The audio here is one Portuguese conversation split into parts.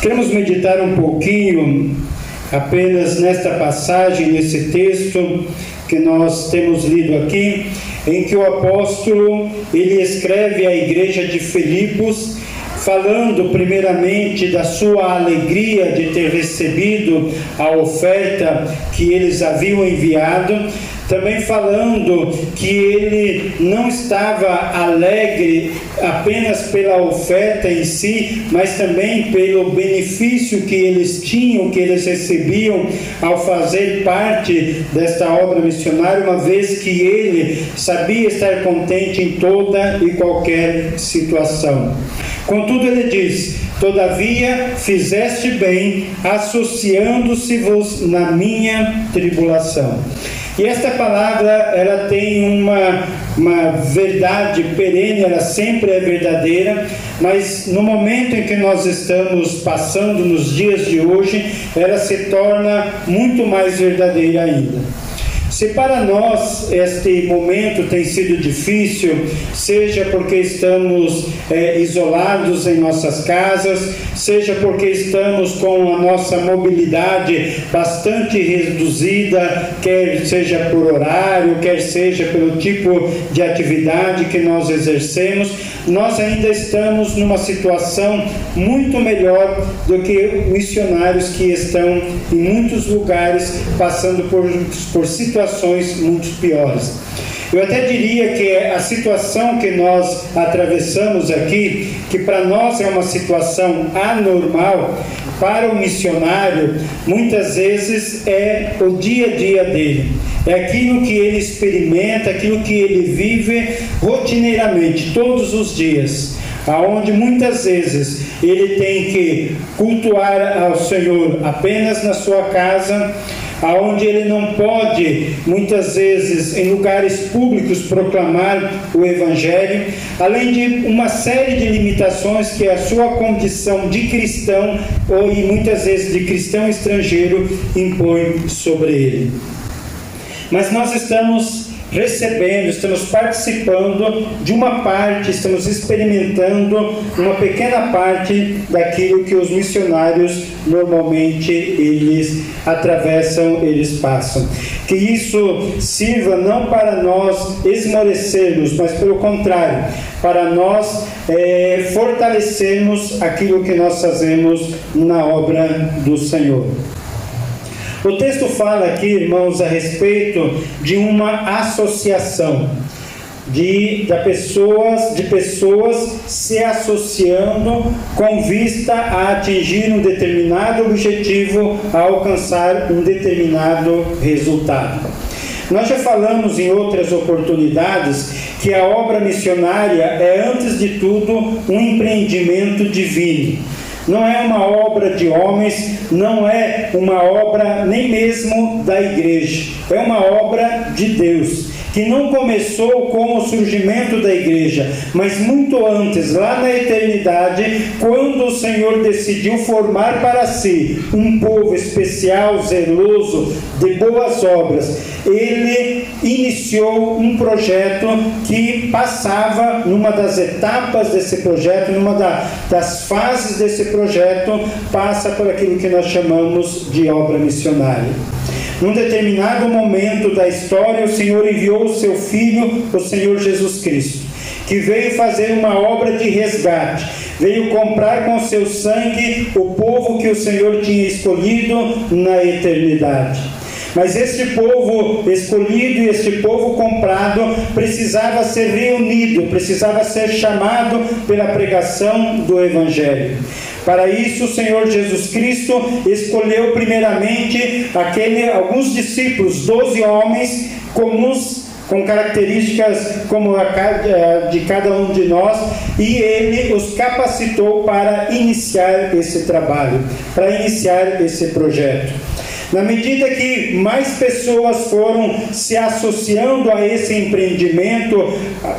Queremos meditar um pouquinho apenas nesta passagem, nesse texto que nós temos lido aqui, em que o apóstolo ele escreve à igreja de Filipos, falando primeiramente da sua alegria de ter recebido a oferta que eles haviam enviado, também falando que ele não estava alegre apenas pela oferta em si, mas também pelo benefício que eles tinham, que eles recebiam ao fazer parte desta obra missionária, uma vez que ele sabia estar contente em toda e qualquer situação. Contudo, ele diz: todavia fizeste bem, associando-se-vos na minha tribulação. E esta palavra, ela tem uma verdade perene, ela sempre é verdadeira, mas no momento em que nós estamos passando, nos dias de hoje, ela se torna muito mais verdadeira ainda. Se para nós este momento tem sido difícil, seja porque estamos isolados em nossas casas, seja porque estamos com a nossa mobilidade bastante reduzida, quer seja por horário, quer seja pelo tipo de atividade que nós exercemos, nós ainda estamos numa situação muito melhor do que missionários que estão em muitos lugares passando por situações muito piores. Eu até diria que a situação que nós atravessamos aqui, que para nós é uma situação anormal, para o missionário, muitas vezes é o dia a dia dele. É aquilo que ele experimenta, aquilo que ele vive rotineiramente, todos os dias, aonde muitas vezes ele tem que cultuar ao Senhor apenas na sua casa, aonde ele não pode, muitas vezes, em lugares públicos, proclamar o Evangelho, além de uma série de limitações que a sua condição de cristão, ou e muitas vezes de cristão estrangeiro, impõe sobre ele. Mas nós estamos recebendo, estamos participando de uma parte, estamos experimentando uma pequena parte daquilo que os missionários normalmente eles atravessam, eles passam. Que isso sirva não para nós esmorecermos, mas pelo contrário, para nós fortalecermos aquilo que nós fazemos na obra do Senhor. O texto fala aqui, irmãos, a respeito de uma associação de pessoas se associando com vista a atingir um determinado objetivo, a alcançar um determinado resultado. Nós já falamos em outras oportunidades que a obra missionária é, antes de tudo, um empreendimento divino. Não é uma obra de homens, não é uma obra nem mesmo da igreja, é uma obra de Deus, que não começou com o surgimento da igreja, mas muito antes, lá na eternidade, quando o Senhor decidiu formar para si um povo especial, zeloso, de boas obras. Ele iniciou um projeto que passava, numa das etapas desse projeto, numa das fases desse projeto, passa por aquilo que nós chamamos de obra missionária. Num determinado momento da história, o Senhor enviou o seu Filho, o Senhor Jesus Cristo, que veio fazer uma obra de resgate, veio comprar com seu sangue o povo que o Senhor tinha escolhido na eternidade. Mas este povo escolhido e este povo comprado precisava ser reunido, precisava ser chamado pela pregação do Evangelho. Para isso, o Senhor Jesus Cristo escolheu primeiramente alguns discípulos, 12 homens comuns, com características como a de cada um de nós, e Ele os capacitou para iniciar esse trabalho, para iniciar esse projeto. Na medida que mais pessoas foram se associando a esse empreendimento,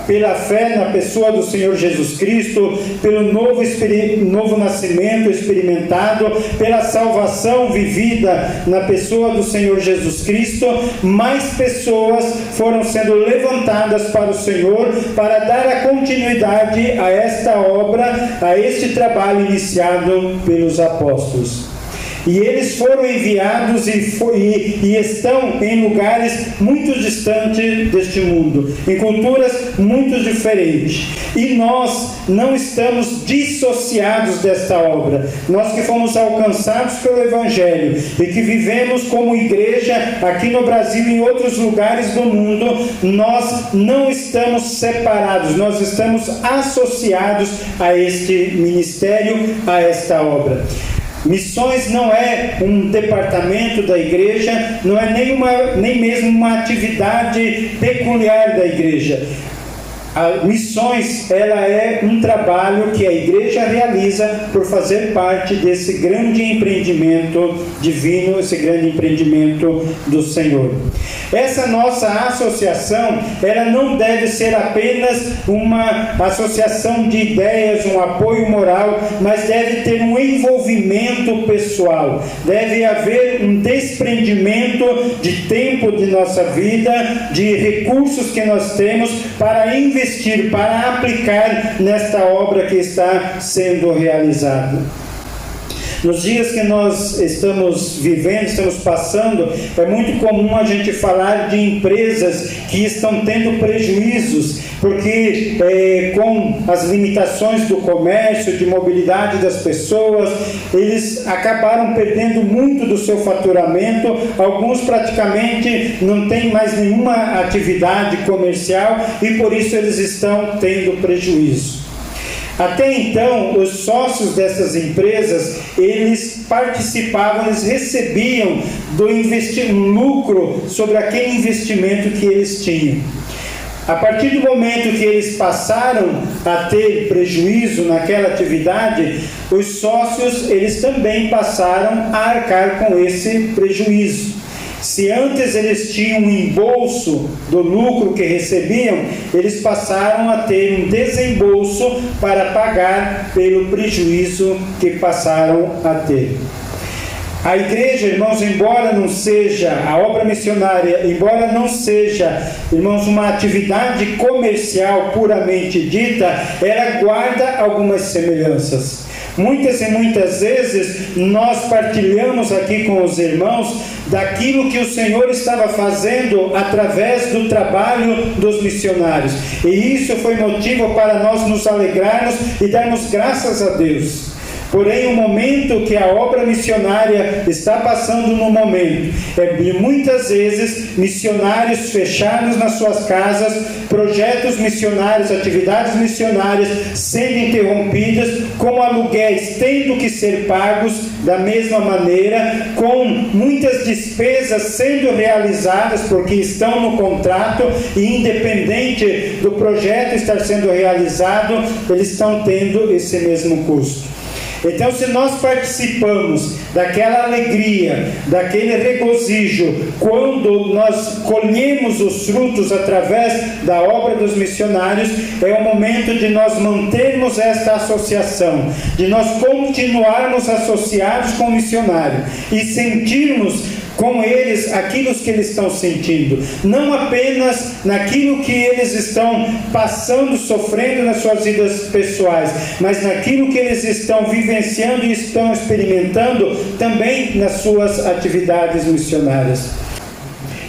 pela fé na pessoa do Senhor Jesus Cristo, pelo novo nascimento experimentado, pela salvação vivida na pessoa do Senhor Jesus Cristo, mais pessoas foram sendo levantadas para o Senhor, para dar a continuidade a esta obra, a este trabalho iniciado pelos apóstolos. E eles foram enviados e estão em lugares muito distantes deste mundo, em culturas muito diferentes. E nós não estamos dissociados desta obra. Nós que fomos alcançados pelo Evangelho e que vivemos como igreja aqui no Brasil e em outros lugares do mundo, nós não estamos separados, nós estamos associados a este ministério, a esta obra. Missões não é um departamento da igreja, não é nem mesmo uma atividade peculiar da igreja. Missões, ela é um trabalho que a igreja realiza por fazer parte desse grande empreendimento divino, esse grande empreendimento do Senhor. Essa nossa associação, ela não deve ser apenas uma associação de ideias, um apoio moral, mas deve ter um envolvimento pessoal. Deve haver um desprendimento de tempo de nossa vida, de recursos que nós temos para investir, para aplicar nesta obra que está sendo realizada. Nos dias que nós estamos vivendo, estamos passando, é muito comum a gente falar de empresas que estão tendo prejuízos, porque com as limitações do comércio, de mobilidade das pessoas, eles acabaram perdendo muito do seu faturamento. Alguns praticamente não têm mais nenhuma atividade comercial e por isso eles estão tendo prejuízo. Até então, os sócios dessas empresas, eles participavam, eles recebiam um lucro sobre aquele investimento que eles tinham. A partir do momento que eles passaram a ter prejuízo naquela atividade, os sócios, eles também passaram a arcar com esse prejuízo. Se antes eles tinham um embolso do lucro que recebiam, eles passaram a ter um desembolso para pagar pelo prejuízo que passaram a ter. A igreja, irmãos, embora não seja a obra missionária, embora não seja, irmãos, uma atividade comercial puramente dita, ela guarda algumas semelhanças. Muitas e muitas vezes nós partilhamos aqui com os irmãos daquilo que o Senhor estava fazendo através do trabalho dos missionários. E isso foi motivo para nós nos alegrarmos e darmos graças a Deus. Porém, o momento que a obra missionária está passando no momento é de muitas vezes missionários fechados nas suas casas, projetos missionários, atividades missionárias sendo interrompidas, com aluguéis tendo que ser pagos da mesma maneira, com muitas despesas sendo realizadas porque estão no contrato e independente do projeto estar sendo realizado, eles estão tendo esse mesmo custo. Então, se nós participamos daquela alegria, daquele regozijo, quando nós colhemos os frutos através da obra dos missionários, é o momento de nós mantermos esta associação, de nós continuarmos associados com o missionário e sentirmos com eles aquilo que eles estão sentindo, não apenas naquilo que eles estão passando, sofrendo nas suas vidas pessoais, mas naquilo que eles estão vivenciando e estão experimentando também nas suas atividades missionárias.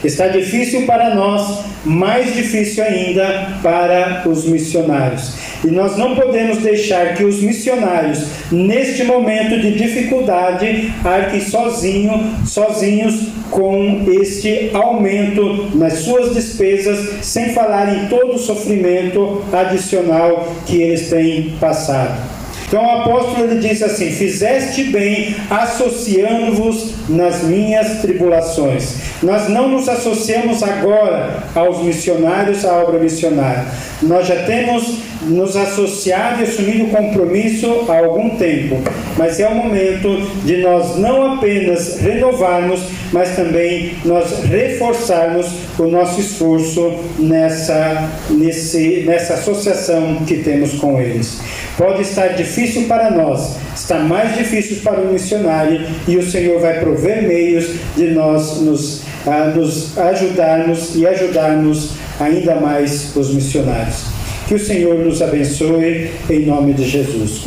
Está difícil para nós, mais difícil ainda para os missionários. E nós não podemos deixar que os missionários, neste momento de dificuldade, arquem sozinhos com este aumento nas suas despesas, sem falar em todo o sofrimento adicional que eles têm passado. Então o apóstolo ele diz assim: fizeste bem associando-vos nas minhas tribulações. Nós não nos associamos agora aos missionários, à obra missionária. Nós já temos nos associado e assumido compromisso há algum tempo, mas é o momento de nós não apenas renovarmos, mas também nós reforçarmos o nosso esforço nessa associação que temos com eles. Pode estar difícil para nós, está mais difícil para o missionário, e o Senhor vai prover meios de nós nos ajudarmos e ajudarmos ainda mais os missionários. Que o Senhor nos abençoe, em nome de Jesus.